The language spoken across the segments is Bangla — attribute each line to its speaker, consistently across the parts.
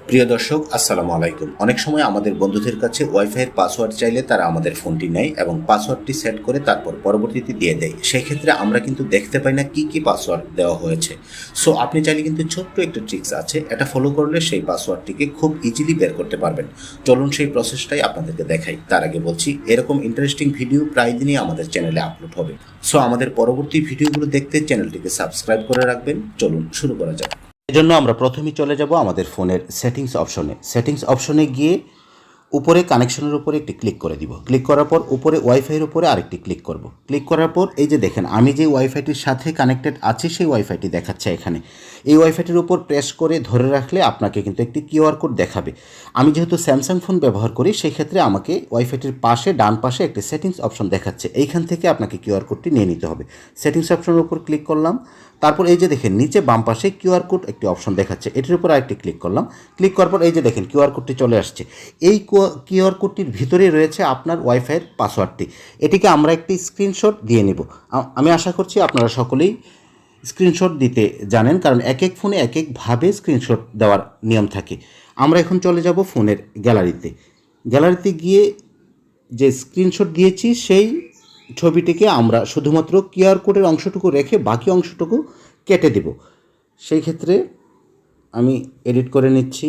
Speaker 1: প্রিয় দর্শক, আসসালামু আলাইকুম। অনেক সময় আমাদের বন্ধুদের কাছে ওয়াইফাইয়ের পাসওয়ার্ড চাইলে তারা আমাদের ফোনটি নেয় এবং পাসওয়ার্ডটি সেট করে তারপর পরবর্তীতে দিয়ে দেয়। সেই ক্ষেত্রে আমরা কিন্তু দেখতে পাই না কি পাসওয়ার্ড দেওয়া হয়েছে। সো আপনি চাইলে কিন্তু ছোট্ট একটা ট্রিক্স আছে, এটা ফলো করলে সেই পাসওয়ার্ডটিকে খুব ইজিলি বের করতে পারবেন। চলুন সেই প্রসেসটাই আপনাদেরকে দেখাই। তার আগে বলছি, এরকম ইন্টারেস্টিং ভিডিও প্রায় দিনই আমাদের চ্যানেলে আপলোড হবে। সো আমাদের পরবর্তী ভিডিওগুলো দেখতে চ্যানেলটিকে সাবস্ক্রাইব করে রাখবেন। চলুন শুরু করা যাক। এজন্য আমরা প্রথমেই চলে যাব আমাদের ফোনের সেটিংস অপশনে গিয়ে উপরে কানেকশনের উপরে একটি ক্লিক করে দিব। ক্লিক করার পর উপরে ওয়াইফাইয়ের উপরে আরেকটি ক্লিক করব। ক্লিক করার পর এই যে দেখেন, আমি যে ওয়াইফাইটির সাথে কানেক্টেড আছি সেই ওয়াইফাইটি দেখাচ্ছে এখানে। এই ওয়াইফাইটির উপর প্রেস করে ধরে রাখলে আপনাকে কিন্তু একটি কিউআর কোড দেখাবে। আমি যেহেতু স্যামসাং ফোন ব্যবহার করি, সেই ক্ষেত্রে আমাকে ওয়াইফাইটির পাশে ডান পাশে একটি সেটিংস অপশন দেখাচ্ছে। এইখান থেকে আপনাকে কিউআর কোডটি নিয়ে নিতে হবে। সেটিংস অপশনের উপর ক্লিক করলাম। তারপর এই যে দেখেন নিচে বাম পাশে কিউআর কোড একটি অপশন দেখাচ্ছে, এটির উপর আরেকটি ক্লিক করলাম। ক্লিক করার পর এই যে দেখেন কিউআর কোডটি চলে আসছে। এই কিউআর কোডটির ভিতরেই রয়েছে আপনার ওয়াইফাইয়ের পাসওয়ার্ডটি। এটিকে আমরা একটি স্ক্রিনশট দিয়ে নেব। আমি আশা করছি আপনারা সকলেই স্ক্রিনশট দিতে জানেন, কারণ এক এক ফোনে এক একভাবে স্ক্রিনশট দেওয়ার নিয়ম থাকে। আমরা এখন চলে যাব ফোনের গ্যালারিতে গিয়ে যে স্ক্রিনশট দিয়েছি সেই ছবিটিকে আমরা শুধুমাত্র কিউআর কোডের অংশটুকু রেখে বাকি অংশটুকু কেটে দেব। সেই ক্ষেত্রে আমি এডিট করে নিচ্ছি।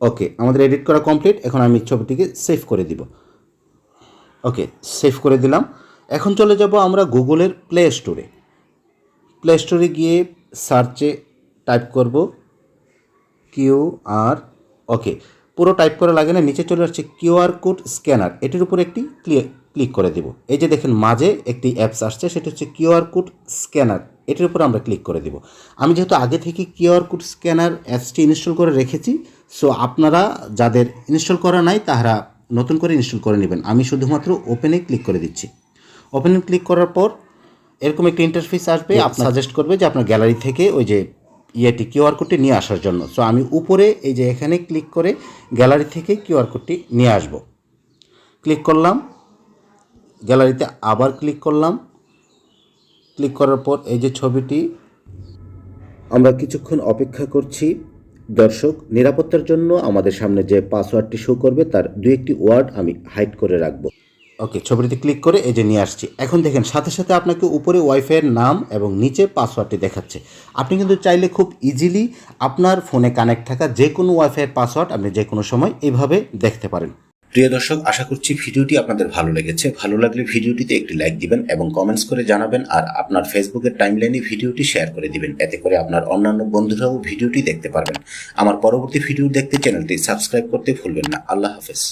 Speaker 1: ওকে, আমাদের এডিট করা কমপ্লিট। এখন আমি ছবিটিকে সেভ করে দিব। ওকে, সেভ করে দিলাম। এখন চলে যাব আমরা গুগলের প্লে স্টোরে গিয়ে সার্চে টাইপ করব কিউআর। ওকে, পুরো টাইপ করা লাগে না, নিচে চলে আসছে কিউআর কোড স্ক্যানার। এটির উপরে একটি ক্লিক করে দেব। এই যে দেখেন মাঝে একটি অ্যাপস আসছে, সেটা হচ্ছে কিউআর কোড স্ক্যানার। এটির উপর আমরা ক্লিক করে দেব। আমি যেহেতু আগে থেকে কিউআর কোড স্ক্যানার অ্যাপসটি ইনস্টল করে রেখেছি, সো আপনারা যাদের ইনস্টল করা নাই তারা নতুন করে ইনস্টল করে নেবেন। আমি শুধুমাত্র ওপেনে ক্লিক করে দিচ্ছি। ওপেনে ক্লিক করার পর এরকম একটি ইন্টারফেস আসবে। আপনার সাজেস্ট করবে যে আপনার গ্যালারি থেকে ওই যে কিউআর কোডটি নিয়ে আসার জন্য। সো আমি উপরে এই যে এখানে ক্লিক করে গ্যালারি থেকে কিউআর কোডটি নিয়ে আসব। ক্লিক করলাম, গ্যালারিতে আবার ক্লিক করলাম। ক্লিক করার পর এই যে ছবিটি, আমরা কিছুক্ষণ অপেক্ষা করছি। দর্শক, নিরাপত্তার জন্য আমাদের সামনে যে পাসওয়ার্ডটি শো করবে তার দু একটি ওয়ার্ড আমি হাইড করে রাখবো। ওকে, ছবিটিতে ক্লিক করে এই যে নিয়ে আসছি। এখন দেখেন সাথে সাথে আপনাকে উপরে ওয়াইফাইয়ের নাম এবং নিচে পাসওয়ার্ডটি দেখাচ্ছে। আপনি কিন্তু চাইলে খুব ইজিলি আপনার ফোনে কানেক্ট থাকা যে কোনো ওয়াইফাইয়ের পাসওয়ার্ড আপনি যে কোনো সময় এইভাবে দেখতে পারেন। প্রিয় দর্শক, আশা করছি ভিডিওটি আপনাদের ভালো লেগেছে। ভালো লাগলে ভিডিওটিতে একটি লাইক দিবেন এবং কমেন্টস করে জানাবেন, আর আপনার ফেসবুকের টাইমলাইনে ভিডিওটি শেয়ার করে দিবেন। এতে করে আপনার অন্যান্য বন্ধুরাও ভিডিওটি দেখতে পারবেন। আমার পরবর্তী ভিডিও দেখতে চ্যানেলটি সাবস্ক্রাইব করতে ভুলবেন না। আল্লাহ হাফেজ।